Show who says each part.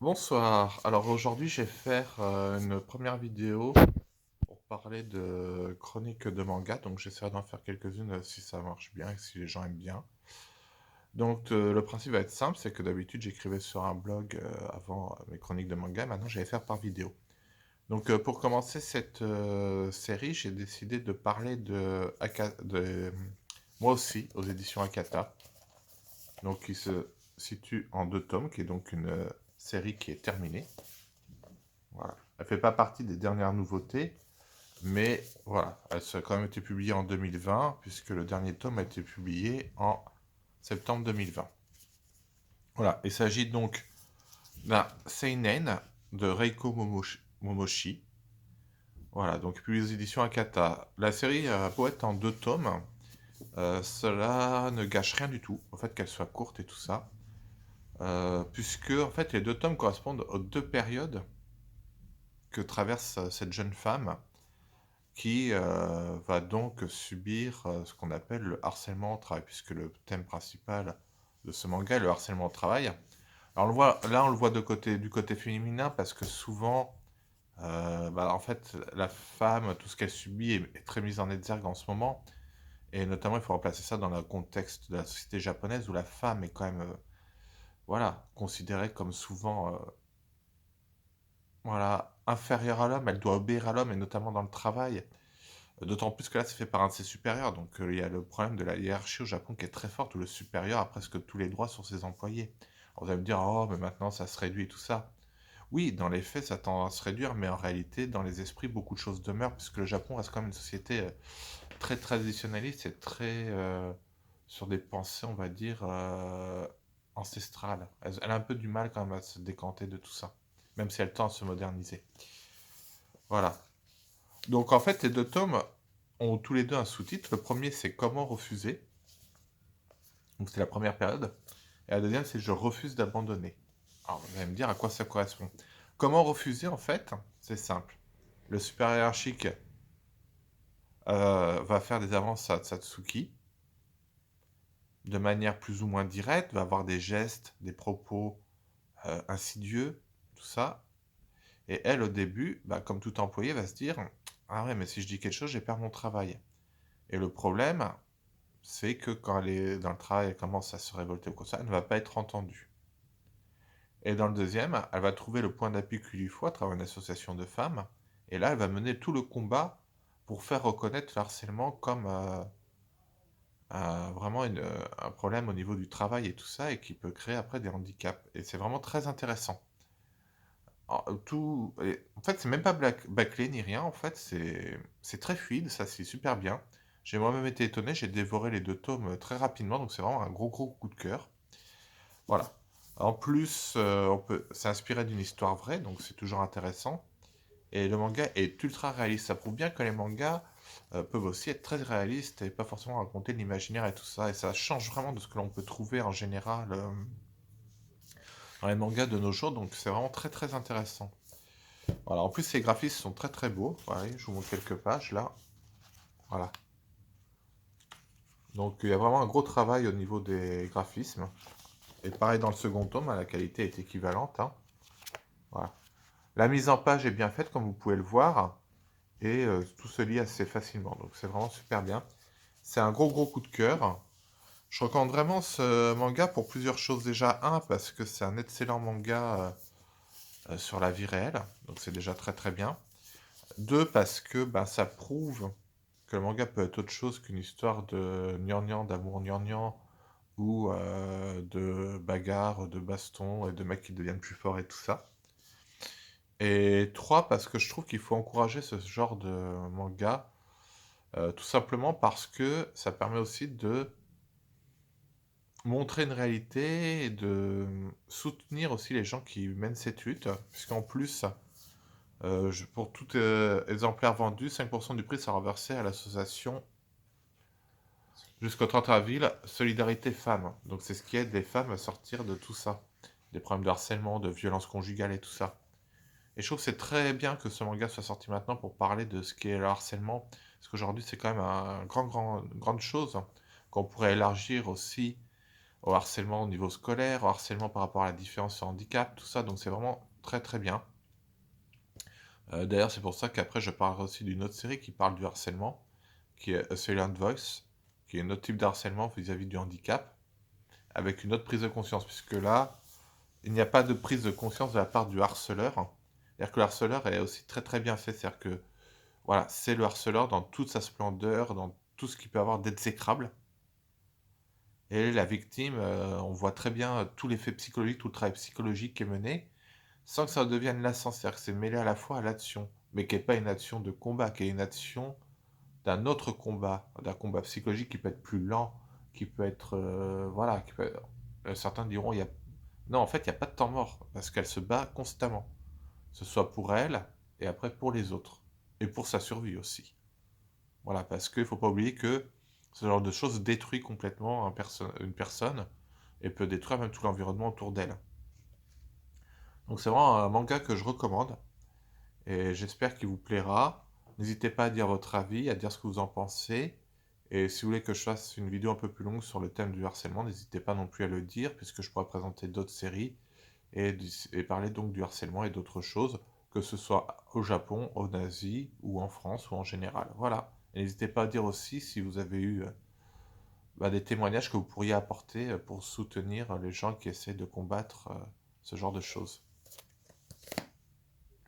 Speaker 1: Bonsoir. Alors aujourd'hui, je vais faire une première vidéo pour parler de chroniques de manga. Donc j'essaierai d'en faire quelques-unes si ça marche bien et si les gens aiment bien. Donc le principe va être simple, c'est que d'habitude j'écrivais sur un blog avant mes chroniques de manga. Maintenant, je vais les faire par vidéo. Donc pour commencer cette série, j'ai décidé de parler de moi aussi aux éditions Akata. Donc qui se situe en 2 tomes, qui est donc une série qui est terminée. Voilà. Elle fait pas partie des dernières nouveautés, mais voilà, elle a quand même été publiée en 2020, puisque le dernier tome a été publié en septembre 2020. Voilà, il s'agit donc d'un seinen de Reiko Momoshi. Voilà, donc publié aux éditions Akata. La série a beau être en 2 tomes, cela ne gâche rien du tout, au fait qu'elle soit courte et tout ça, puisque en fait les 2 tomes correspondent aux 2 périodes que traverse cette jeune femme qui va donc subir ce qu'on appelle le harcèlement au travail, puisque le thème principal de ce manga est le harcèlement au travail. Alors là, on le voit du côté féminin, parce que souvent, en fait, la femme, tout ce qu'elle subit est très mise en exergue en ce moment, et notamment, il faut replacer ça dans le contexte de la société japonaise, où la femme est quand même, voilà, considérée comme souvent, voilà, inférieure à l'homme, elle doit obéir à l'homme, et notamment dans le travail. D'autant plus que là, c'est fait par un de ses supérieurs. Donc, il y a le problème de la hiérarchie au Japon qui est très forte, où le supérieur a presque tous les droits sur ses employés. Alors, vous allez me dire, oh, mais maintenant, ça se réduit et tout ça. Oui, dans les faits, ça tend à se réduire, mais en réalité, dans les esprits, beaucoup de choses demeurent, puisque le Japon reste quand même une société très traditionnaliste et très sur des pensées, on va dire, ancestrales. Elle a un peu du mal quand même à se décanter de tout ça, même si elle tend à se moderniser. Voilà. Donc en fait, les 2 tomes ont tous les deux un sous-titre. Le premier, c'est Comment refuser. Donc c'est la première période. Et la deuxième, c'est Je refuse d'abandonner. Alors vous allez me dire à quoi ça correspond. Comment refuser, en fait, c'est simple. Le super hiérarchique va faire des avances à Satsuki de manière plus ou moins directe, va avoir des gestes, des propos insidieux, tout ça. Et elle, au début, comme tout employé, va se dire, ah ouais, mais si je dis quelque chose, je vais perdre mon travail. Et le problème, c'est que quand elle est dans le travail, elle commence à se révolter ou quoi ça, elle ne va pas être entendue. Et dans le deuxième, elle va trouver le point d'appui qu'il lui faut à travers une association de femmes, et là, elle va mener tout le combat pour faire reconnaître le harcèlement comme vraiment un problème au niveau du travail et tout ça, et qui peut créer après des handicaps. Et c'est vraiment très intéressant. En fait, c'est même pas bâclé ni rien, en fait, c'est très fluide, ça c'est super bien. J'ai moi-même été étonné, j'ai dévoré les 2 tomes très rapidement, donc c'est vraiment un gros gros coup de cœur. Voilà. En plus, c'est inspiré d'une histoire vraie, donc c'est toujours intéressant. Et le manga est ultra réaliste. Ça prouve bien que les mangas peuvent aussi être très réalistes et pas forcément raconter de l'imaginaire et tout ça. Et ça change vraiment de ce que l'on peut trouver en général dans les mangas de nos jours. Donc c'est vraiment très très intéressant. Voilà. En plus, les graphismes sont très très beaux. Voilà, je vous montre quelques pages là. Voilà. Donc il y a vraiment un gros travail au niveau des graphismes. Et pareil dans le second tome, la qualité est équivalente, hein. Voilà. La mise en page est bien faite, comme vous pouvez le voir, et tout se lit assez facilement, donc c'est vraiment super bien. C'est un gros gros coup de cœur. Je recommande vraiment ce manga pour plusieurs choses. Déjà, un, parce que c'est un excellent manga sur la vie réelle, donc c'est déjà très très bien. Deux, parce que ça prouve que le manga peut être autre chose qu'une histoire de gnangnan, d'amour gnangnan, ou de bagarre, de baston, et de mecs qui deviennent plus forts et tout ça. Et trois, parce que je trouve qu'il faut encourager ce genre de manga, tout simplement parce que ça permet aussi de montrer une réalité et de soutenir aussi les gens qui mènent cette lutte, puisqu'en plus, pour tout exemplaire vendu, 5% du prix sera versé à l'association jusqu'au 30 avril Solidarité Femmes. Donc c'est ce qui aide les femmes à sortir de tout ça, des problèmes de harcèlement, de violence conjugale et tout ça. Et je trouve que c'est très bien que ce manga soit sorti maintenant pour parler de ce qu'est le harcèlement, parce qu'aujourd'hui c'est quand même grande chose qu'on pourrait élargir aussi au harcèlement au niveau scolaire, au harcèlement par rapport à la différence de handicap, tout ça, donc c'est vraiment très très bien. D'ailleurs, c'est pour ça qu'après je parlerai aussi d'une autre série qui parle du harcèlement, qui est A Silent Voice, qui est un autre type de harcèlement vis-à-vis du handicap, avec une autre prise de conscience, puisque là, il n'y a pas de prise de conscience de la part du harceleur. C'est-à-dire que le harceleur est aussi très très bien fait, c'est-à-dire que voilà, c'est le harceleur dans toute sa splendeur, dans tout ce qu'il peut avoir d'exécrable. Et la victime, on voit très bien tout l'effet psychologique, tout le travail psychologique qui est mené, sans que ça devienne lassant, c'est-à-dire que c'est mêlé à la fois à l'action, mais qui n'est pas une action de combat, qui est une action d'un autre combat, d'un combat psychologique qui peut être plus lent, qui peut être, voilà, certains diront, il y a... Non, en fait, il n'y a pas de temps mort, parce qu'elle se bat constamment, que ce soit pour elle, et après pour les autres, et pour sa survie aussi. Voilà, parce qu'il ne faut pas oublier que ce genre de choses détruit complètement une personne, et peut détruire même tout l'environnement autour d'elle. Donc c'est vraiment un manga que je recommande, et j'espère qu'il vous plaira. N'hésitez pas à dire votre avis, à dire ce que vous en pensez. Et si vous voulez que je fasse une vidéo un peu plus longue sur le thème du harcèlement, n'hésitez pas non plus à le dire, puisque je pourrais présenter d'autres séries et parler donc du harcèlement et d'autres choses, que ce soit au Japon, en Asie, ou en France, ou en général. Voilà. Et n'hésitez pas à dire aussi si vous avez eu des témoignages que vous pourriez apporter pour soutenir les gens qui essaient de combattre ce genre de choses.